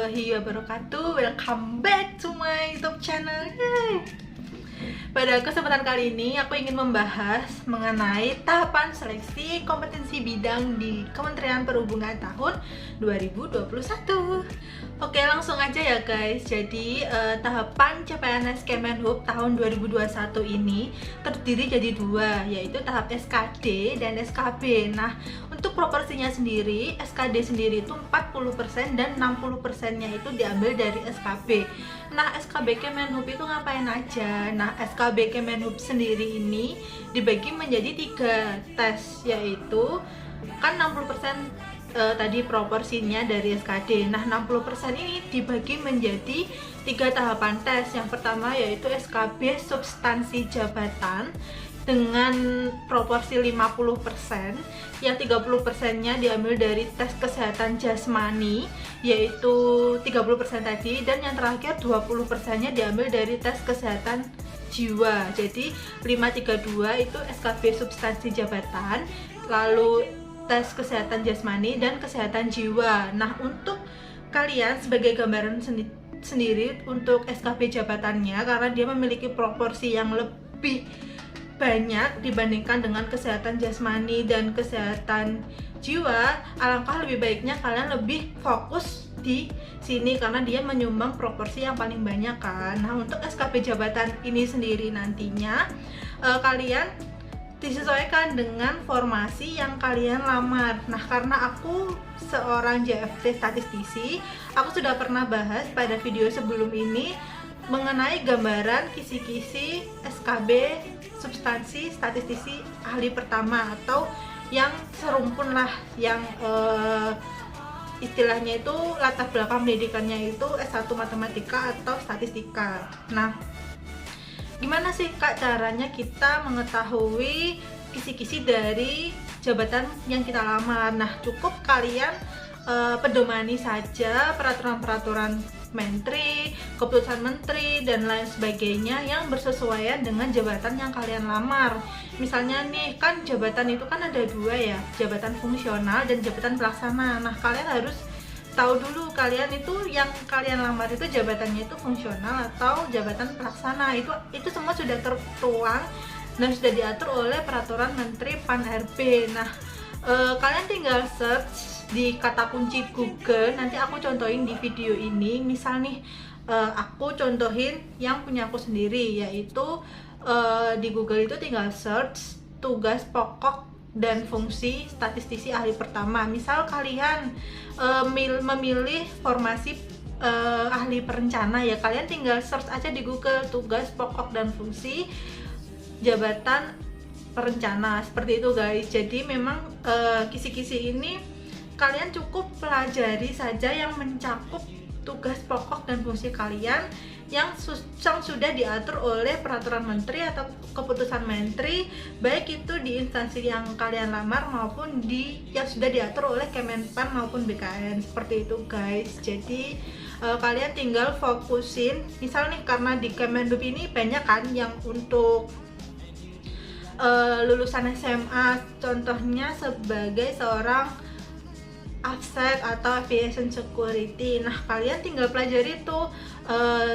warahmatullahi wabarakatuh. Welcome back to my YouTube channel. Yay. Pada kesempatan kali ini aku ingin membahas mengenai tahapan seleksi kompetensi bidang di Kementerian Perhubungan tahun 2021. Oke, langsung aja ya guys. Jadi tahapan CPNS Kemenhub tahun 2021 ini terdiri jadi dua, yaitu tahap SKD dan SKB. Nah, untuk proporsinya sendiri, SKD sendiri itu 40% dan 60%-nya itu diambil dari SKB. Nah, SKB Kemenhub itu ngapain aja? Nah, SKB Kemenhub sendiri ini dibagi menjadi 3 tes, yaitu kan 60% tadi proporsinya dari SKD. Nah, 60% ini dibagi menjadi 3 tahapan tes. Yang pertama yaitu SKB substansi jabatan dengan proporsi 50%, yang 30%-nya diambil dari tes kesehatan jasmani, yaitu 30% tadi, dan yang terakhir 20%-nya diambil dari tes kesehatan jiwa. Jadi 532 itu SKB substansi jabatan, lalu tes kesehatan jasmani dan kesehatan jiwa. Nah, untuk kalian sebagai gambaran sendiri untuk SKB jabatannya, karena dia memiliki proporsi yang lebih banyak dibandingkan dengan kesehatan jasmani dan kesehatan jiwa, alangkah lebih baiknya kalian lebih fokus di sini karena dia menyumbang proporsi yang paling banyak kan. Nah, untuk SKB jabatan ini sendiri nantinya kalian disesuaikan dengan formasi yang kalian lamar. Nah, karena aku seorang JFT statistisi, aku sudah pernah bahas pada video sebelum ini mengenai gambaran kisi-kisi SKB substansi statistisi ahli pertama, atau yang serumpun lah, yang istilahnya itu latar belakang pendidikannya itu S1 matematika atau statistika. Nah, gimana sih Kak caranya kita mengetahui kisi-kisi dari jabatan yang kita lamar? Nah, cukup kalian pedomani saja peraturan-peraturan menteri, keputusan menteri, dan lain sebagainya yang bersesuaian dengan jabatan yang kalian lamar. Misalnya nih, kan jabatan itu kan ada dua ya, jabatan fungsional dan jabatan pelaksana. Nah, kalian harus tahu dulu kalian itu yang kalian lamar itu jabatannya itu fungsional atau jabatan pelaksana. Itu semua sudah tertuang dan sudah diatur oleh peraturan menteri Pan-RB. Nah, kalian tinggal search di kata kunci Google, nanti aku contohin di video ini. Misal nih, aku contohin yang punya aku sendiri, yaitu di Google itu tinggal search tugas pokok dan fungsi statistisi ahli pertama. Misal kalian memilih formasi ahli perencana, ya kalian tinggal search aja di Google tugas pokok dan fungsi jabatan perencana, seperti itu guys. Jadi memang kisi-kisi ini kalian cukup pelajari saja yang mencakup tugas pokok dan fungsi kalian yang sudah diatur oleh peraturan menteri atau keputusan menteri, baik itu di instansi yang kalian lamar maupun yang sudah diatur oleh Kemenpan maupun BKN, seperti itu guys. Jadi kalian tinggal fokusin, misal nih, karena di Kemenhub ini banyak kan yang untuk lulusan SMA, contohnya sebagai seorang AFSEC atau Aviation Security. Nah, kalian tinggal pelajari tuh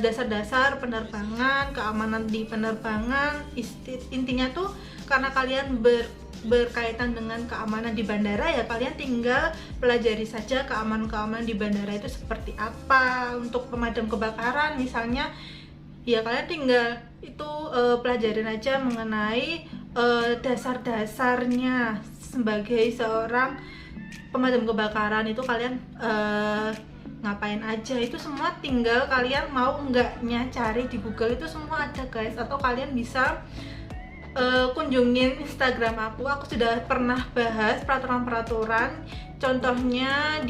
dasar-dasar penerbangan, keamanan di penerbangan. Intinya tuh karena kalian berkaitan dengan keamanan di bandara, ya kalian tinggal pelajari saja keamanan di bandara itu seperti apa. Untuk pemadam kebakaran misalnya, ya kalian tinggal itu pelajarin aja mengenai dasar-dasarnya sebagai seorang pemadam kebakaran. Itu kalian ngapain aja, itu semua tinggal kalian mau enggaknya cari di Google, itu semua ada guys. Atau kalian bisa kunjungin Instagram aku sudah pernah bahas peraturan-peraturan, contohnya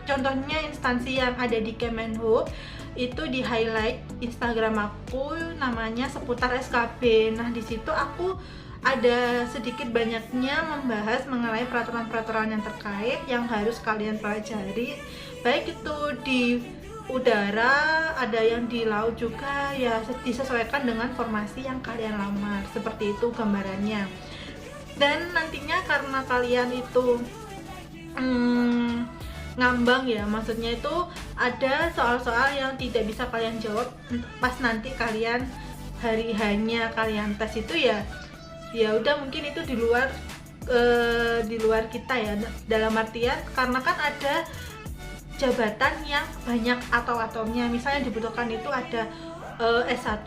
contohnya instansi yang ada di Kemenhub itu di highlight Instagram aku, namanya seputar SKB. Nah, di situ aku ada sedikit banyaknya membahas mengenai peraturan-peraturan yang terkait yang harus kalian pelajari, baik itu di udara, ada yang di laut juga, ya disesuaikan dengan formasi yang kalian lamar, seperti itu gambarannya. Dan nantinya karena kalian itu ngambang ya, maksudnya itu ada soal-soal yang tidak bisa kalian jawab pas nanti kalian hari hanya kalian tes itu ya. Ya udah, mungkin itu di luar kita ya, dalam artian karena kan ada jabatan yang banyak atau-atomnya. Misalnya dibutuhkan itu ada S1,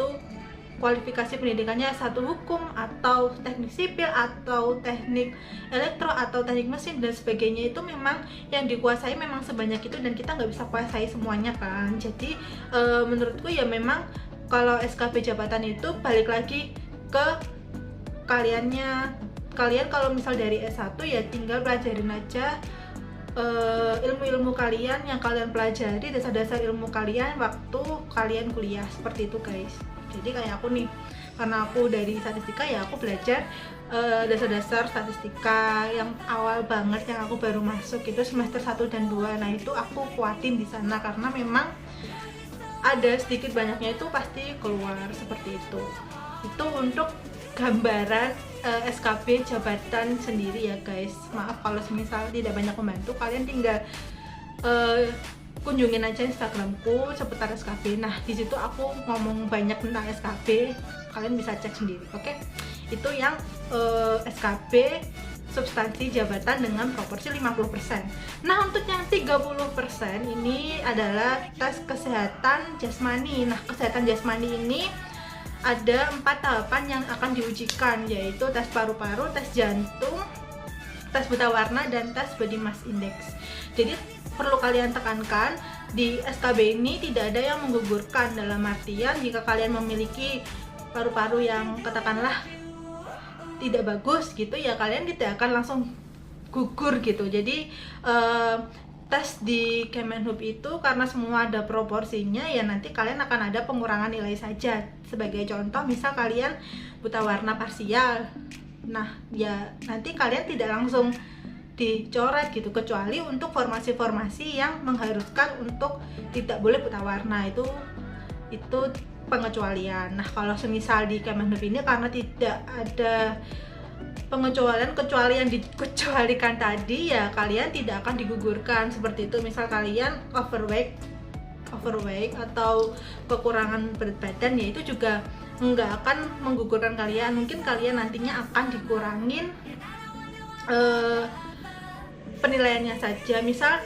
kualifikasi pendidikannya S1 hukum atau teknik sipil atau teknik elektro atau teknik mesin dan sebagainya. Itu memang yang dikuasai memang sebanyak itu dan kita nggak bisa kuasai semuanya kan. Jadi menurutku ya memang kalau SKB jabatan itu balik lagi ke kalian kalau misal dari S1 ya tinggal pelajarin aja ilmu-ilmu kalian yang kalian pelajari, dasar-dasar ilmu kalian waktu kalian kuliah, seperti itu guys. Jadi kayak aku nih, karena aku dari statistika ya aku belajar dasar-dasar statistika yang awal banget, yang aku baru masuk itu semester 1 dan 2. Nah itu aku kuatin di sana karena memang ada sedikit banyaknya itu pasti keluar, seperti itu. Itu untuk gambaran SKB jabatan sendiri ya guys. Maaf kalau semisal tidak banyak membantu, kalian tinggal kunjungin aja Instagramku seputar SKB. Nah di situ aku ngomong banyak tentang SKB, kalian bisa cek sendiri. Oke, itu yang SKB substansi jabatan dengan proporsi 50%. Nah untuk yang 30% ini adalah tes kesehatan jasmani. Nah kesehatan jasmani ini ada 4 tahapan yang akan diujikan, yaitu tes paru-paru, tes jantung, tes buta warna, dan tes body mass index. Jadi perlu kalian tekankan, di SKB ini tidak ada yang menggugurkan, dalam artian jika kalian memiliki paru-paru yang katakanlah tidak bagus gitu ya, kalian tidak akan langsung gugur gitu. Jadi tes di Kemenhub itu karena semua ada proporsinya ya, nanti kalian akan ada pengurangan nilai saja. Sebagai contoh, misal kalian buta warna parsial, nah ya nanti kalian tidak langsung dicoret gitu, kecuali untuk formasi-formasi yang mengharuskan untuk tidak boleh buta warna, itu pengecualian. Nah kalau semisal di Kemenhub ini karena tidak ada pengecualian kecuali yang dikecualikan tadi ya, kalian tidak akan digugurkan seperti itu. Misal kalian overweight atau kekurangan berat badan ya, itu juga nggak akan menggugurkan kalian. Mungkin kalian nantinya akan dikurangin penilaiannya saja. Misal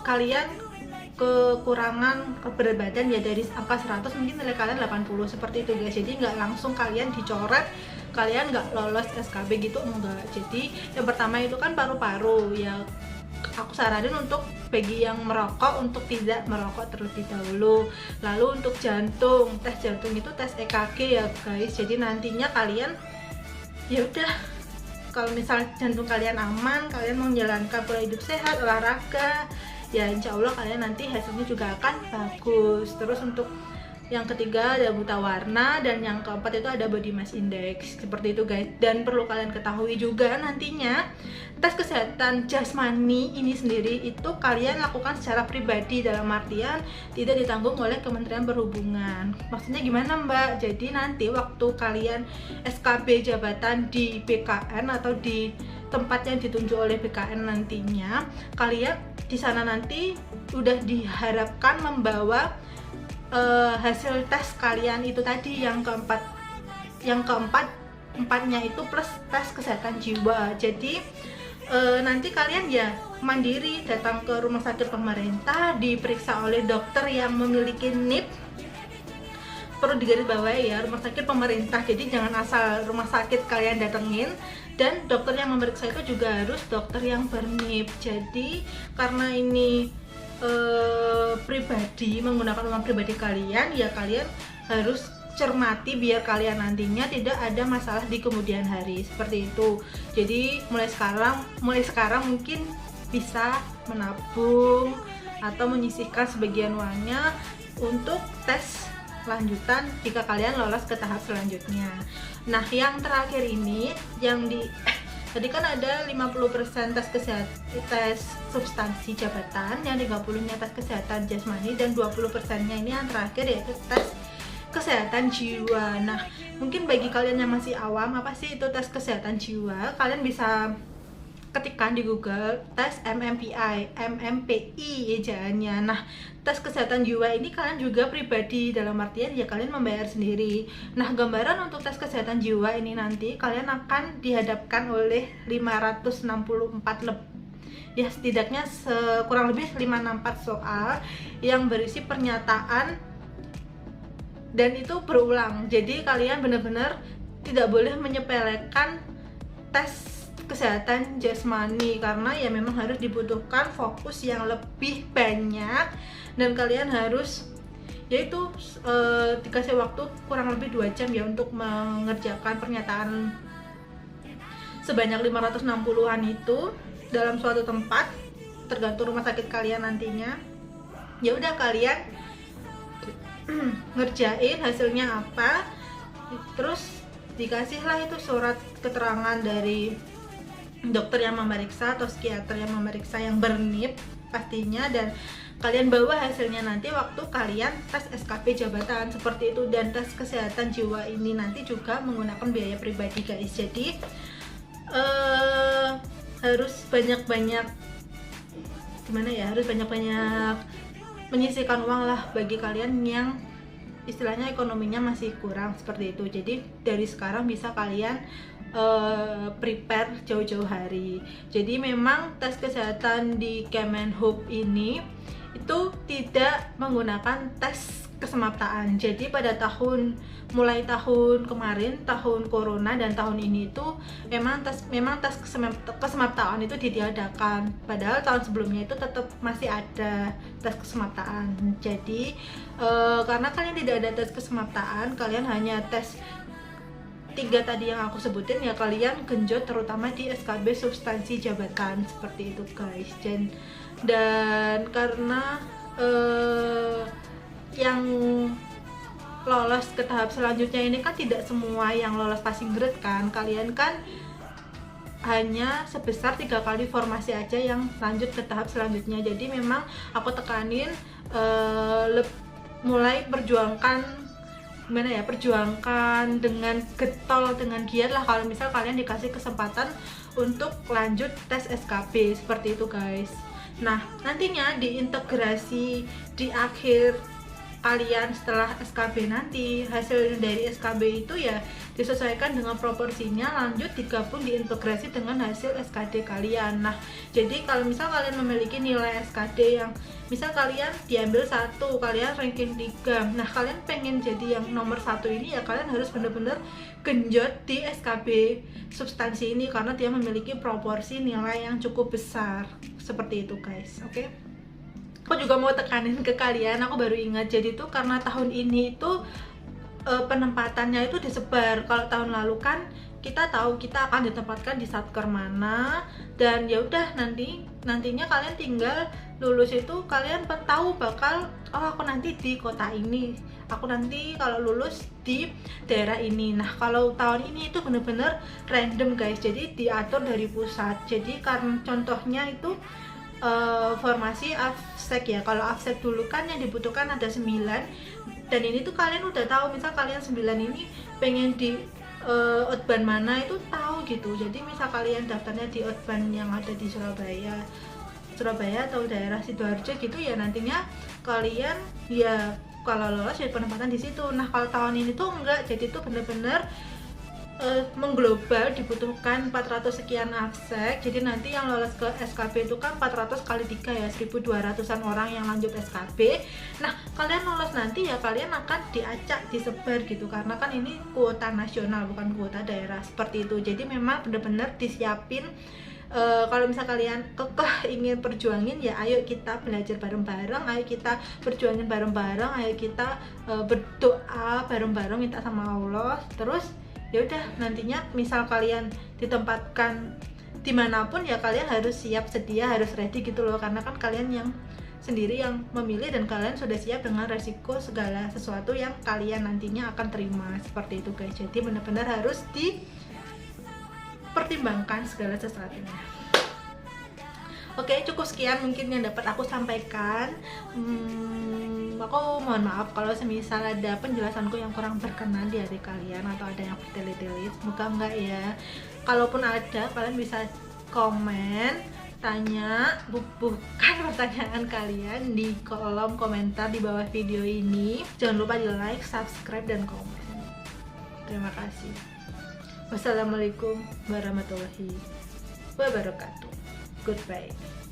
kalian kekurangan berat badan ya dari angka 100, mungkin nilai kalian 80, seperti itu guys. Jadi nggak langsung kalian dicoret, kalian nggak lolos SKB gitu, enggak. Jadi yang pertama itu kan paru-paru ya, aku saranin untuk bagi yang merokok untuk tidak merokok terlebih dahulu. Lalu untuk jantung, tes jantung itu tes EKG ya guys. Jadi nantinya kalian ya udah, kalau misal jantung kalian aman, kalian menjalankan pola hidup sehat, olahraga, ya insya Allah kalian nanti hasilnya juga akan bagus. Terus untuk yang ketiga ada buta warna, dan yang keempat itu ada body mass index, seperti itu guys. Dan perlu kalian ketahui juga, nantinya tes kesehatan jasmani ini sendiri itu kalian lakukan secara pribadi, dalam artian tidak ditanggung oleh Kementerian Perhubungan. Maksudnya gimana Mbak? Jadi nanti waktu kalian SKB jabatan di BKN atau di tempat yang ditunjuk oleh BKN, nantinya kalian di sana nanti udah diharapkan membawa hasil tes kalian itu tadi, yang keempatnya itu plus tes kesehatan jiwa. Jadi nanti kalian ya mandiri datang ke rumah sakit pemerintah, diperiksa oleh dokter yang memiliki NIP. Perlu digarisbawahi ya, rumah sakit pemerintah, jadi jangan asal rumah sakit kalian datengin. Dan dokter yang memeriksa itu juga harus dokter yang ber-NIP. Jadi karena ini pribadi, menggunakan uang pribadi kalian ya, kalian harus cermati biar kalian nantinya tidak ada masalah di kemudian hari, seperti itu. Jadi mulai sekarang mungkin bisa menabung atau menyisihkan sebagian uangnya untuk tes lanjutan jika kalian lolos ke tahap selanjutnya. Nah yang terakhir ini yang tadi kan ada 50% tes substansi jabatan, yang 30-nya tes kesehatan jasmani, dan 20%-nya ini yang terakhir yaitu tes kesehatan jiwa. Nah, mungkin bagi kalian yang masih awam, apa sih itu tes kesehatan jiwa? Kalian bisa ketikkan di Google tes MMPI ejaannya. Nah, tes kesehatan jiwa ini kalian juga pribadi, dalam artian ya kalian membayar sendiri. Nah, gambaran untuk tes kesehatan jiwa ini nanti kalian akan dihadapkan oleh 564 ya setidaknya kurang lebih 564 soal yang berisi pernyataan dan itu berulang. Jadi kalian benar-benar tidak boleh menyepelekan tes kesehatan jasmani karena ya memang harus dibutuhkan fokus yang lebih banyak dan kalian harus yaitu dikasih waktu kurang lebih 2 jam ya untuk mengerjakan pernyataan sebanyak 560-an itu dalam suatu tempat tergantung rumah sakit kalian nantinya. Ya udah kalian ngerjain hasilnya apa, terus dikasihlah itu surat keterangan dari dokter yang memeriksa atau psikiater yang memeriksa yang bernip pastinya, dan kalian bawa hasilnya nanti waktu kalian tes SKP jabatan seperti itu. Dan tes kesehatan jiwa ini nanti juga menggunakan biaya pribadi guys, jadi harus banyak-banyak gimana ya, harus banyak-banyak menyisihkan uang lah bagi kalian yang istilahnya ekonominya masih kurang seperti itu. Jadi dari sekarang bisa kalian prepare jauh-jauh hari. Jadi memang tes kesehatan di Kemenhub ini itu tidak menggunakan tes kesemaptaan. Jadi pada mulai tahun kemarin, tahun corona dan tahun ini itu memang tes kesemaptaan itu ditiadakan. Padahal tahun sebelumnya itu tetap masih ada tes kesemaptaan. Jadi karena kalian tidak ada tes kesemaptaan, kalian hanya tes 3 tadi yang aku sebutin ya, kalian genjot terutama di SKB substansi jabatan seperti itu guys. Dan karena yang lolos ke tahap selanjutnya ini kan tidak semua yang lolos passing grade kan, kalian kan hanya sebesar 3 kali formasi aja yang lanjut ke tahap selanjutnya. Jadi memang aku tekanin mulai perjuangkan dengan getol, dengan giat lah kalau misal kalian dikasih kesempatan untuk lanjut tes SKB seperti itu guys. Nah nantinya diintegrasi di akhir kalian setelah SKB nanti, hasil dari SKB itu ya disesuaikan dengan proporsinya, lanjut digabung diintegrasi dengan hasil SKD kalian. Nah jadi kalau misal kalian memiliki nilai SKD yang misal kalian diambil 1, kalian ranking 3, nah kalian pengen jadi yang nomor 1 ini ya kalian harus bener-bener genjot di SKB substansi ini karena dia memiliki proporsi nilai yang cukup besar seperti itu guys. Oke, aku juga mau tekanin ke kalian, aku baru ingat, jadi tuh karena tahun ini itu penempatannya itu disebar. Kalau tahun lalu kan kita tahu kita akan ditempatkan di satker mana, dan ya udah nantinya kalian tinggal lulus itu kalian tahu bakal aku nanti di kota ini, aku nanti kalau lulus di daerah ini. Nah kalau tahun ini itu bener-bener random guys, jadi diatur dari pusat. Jadi karena contohnya itu formasi AFSEK ya. Kalau AFSEK dulu kan yang dibutuhkan ada 9, dan ini tuh kalian udah tahu misal kalian 9 ini pengen di outban mana itu tahu gitu. Jadi misal kalian daftarnya di outban yang ada di Surabaya atau daerah Sidoarjo gitu ya, nantinya kalian ya kalau lolos ya penempatan di situ. Nah kalau tahun ini tuh enggak, jadi tuh bener-bener mengglobal, dibutuhkan 400 sekian AFSEK. Jadi nanti yang lolos ke SKB itu kan 400 kali 3 ya, 1200-an orang yang lanjut SKB. Nah kalian lolos nanti ya kalian akan diacak, disebar gitu, karena kan ini kuota nasional bukan kuota daerah seperti itu. Jadi memang bener-bener disiapin. Kalau misal kalian kekeh ingin perjuangin ya ayo kita belajar bareng-bareng, ayo kita perjuangin bareng-bareng, ayo kita berdoa bareng-bareng minta sama Allah. Terus ya udah nantinya misal kalian ditempatkan dimanapun ya kalian harus siap sedia, harus ready gitu loh, karena kan kalian yang sendiri yang memilih dan kalian sudah siap dengan resiko segala sesuatu yang kalian nantinya akan terima seperti itu guys. Jadi benar-benar harus dipertimbangkan segala sesuatunya. Oke, cukup sekian mungkin yang dapat aku sampaikan. Aku mohon maaf kalau semisal ada penjelasanku yang kurang berkenan di hati kalian atau ada yang bertele-tele, semoga enggak ya. Kalaupun ada, kalian bisa komen, tanya, bukan pertanyaan kalian di kolom komentar di bawah video ini. Jangan lupa di like, subscribe, dan komen. Terima kasih. Wassalamualaikum warahmatullahi wabarakatuh. Goodbye.